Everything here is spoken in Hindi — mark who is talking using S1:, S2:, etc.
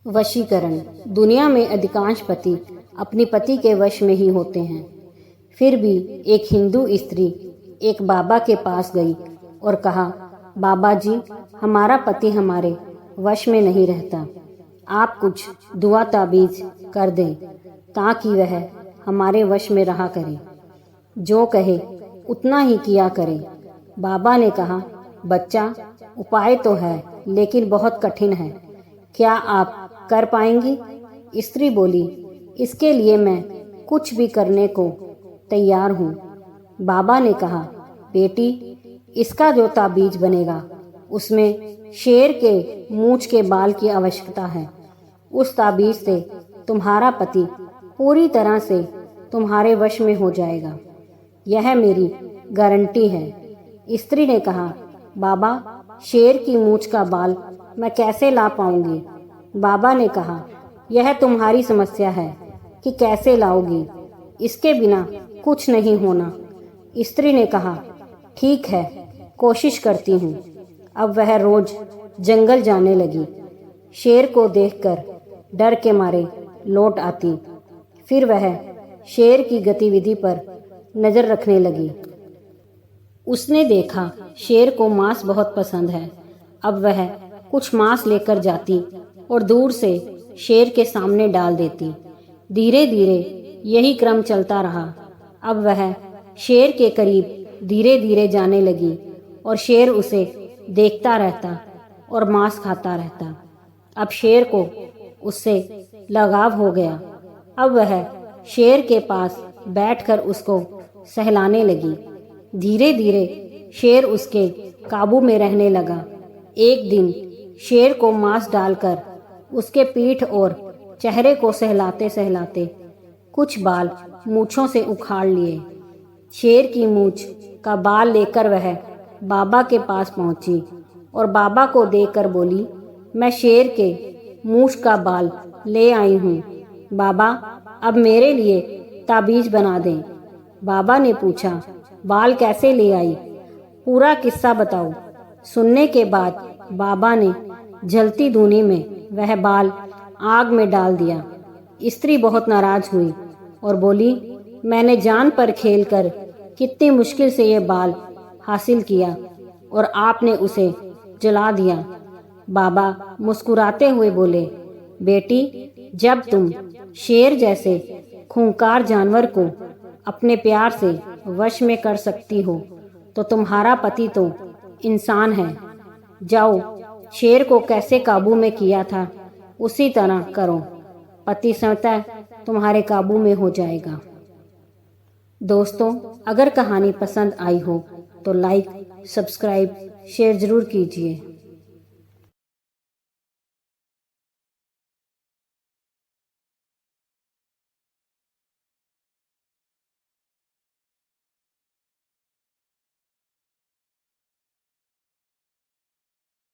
S1: वशीकरण। दुनिया में अधिकांश पति अपनी पति के वश में ही होते हैं। फिर भी एक हिंदू स्त्री एक बाबा के पास गई और कहा, बाबा जी, हमारा पति हमारे वश में नहीं रहता। आप कुछ दुआ ताबीज कर दें ताकि वह हमारे वश में रहा करे। जो कहे उतना ही किया करे। बाबा ने कहा, बच्चा, उपाय तो है लेकिन बहुत कठिन है। क्या आप कर पाएंगी? स्त्री बोली, इसके लिए मैं कुछ भी करने को तैयार हूँ। बाबा ने कहा, बेटी, इसका जो ताबीज बनेगा उसमें शेर के मूंछ के बाल की आवश्यकता है। उस ताबीज से तुम्हारा पति पूरी तरह से तुम्हारे वश में हो जाएगा। यह मेरी गारंटी है। स्त्री ने कहा, बाबा, शेर की मूंछ का बाल मैं कैसे ला पाऊंगी? बाबा ने कहा, यह तुम्हारी समस्या है कि कैसे लाओगी। इसके बिना कुछ नहीं होना। स्त्री ने कहा, ठीक है, कोशिश करती हूँ। अब वह रोज जंगल जाने लगी। शेर को देखकर डर के मारे लौट आती। फिर वह शेर की गतिविधि पर नजर रखने लगी। उसने देखा शेर को मांस बहुत पसंद है। अब वह कुछ मांस लेकर जाती और दूर से शेर के सामने डाल देती। धीरे धीरे यही क्रम चलता रहा। अब वह शेर के करीब धीरे धीरे जाने लगी और शेर उसे देखता रहता और मांस खाता रहता। अब शेर को उससे लगाव हो गया। अब वह शेर के पास बैठकर उसको सहलाने लगी। धीरे धीरे शेर उसके काबू में रहने लगा। एक दिन शेर को मांस डालकर उसके पीठ और चेहरे को सहलाते सहलाते कुछ बाल मूंछों से उखाड़ लिए। शेर की मूंछ का बाल लेकर वह बाबा के पास पहुंची और बाबा को देखकर बोली, मैं शेर के मूंछ का बाल ले आई हूँ। बाबा, अब मेरे लिए ताबीज बना दें। बाबा ने पूछा, बाल कैसे ले आई? पूरा किस्सा बताओ। सुनने के बाद बाबा ने जलती धूनी में वह बाल आग में डाल दिया। स्त्री बहुत नाराज हुई और बोली, मैंने जान पर खेलकर कितनी मुश्किल से ये बाल हासिल किया और आपने उसे जला दिया। बाबा मुस्कुराते हुए बोले, बेटी, जब तुम शेर जैसे खूंखार जानवर को अपने प्यार से वश में कर सकती हो तो तुम्हारा पति तो इंसान है। जाओ, शेर को कैसे काबू में किया था उसी तरह करो। पति स्वतः तुम्हारे काबू में हो जाएगा। दोस्तों, अगर कहानी पसंद आई हो तो लाइक, सब्सक्राइब, शेयर जरूर कीजिए।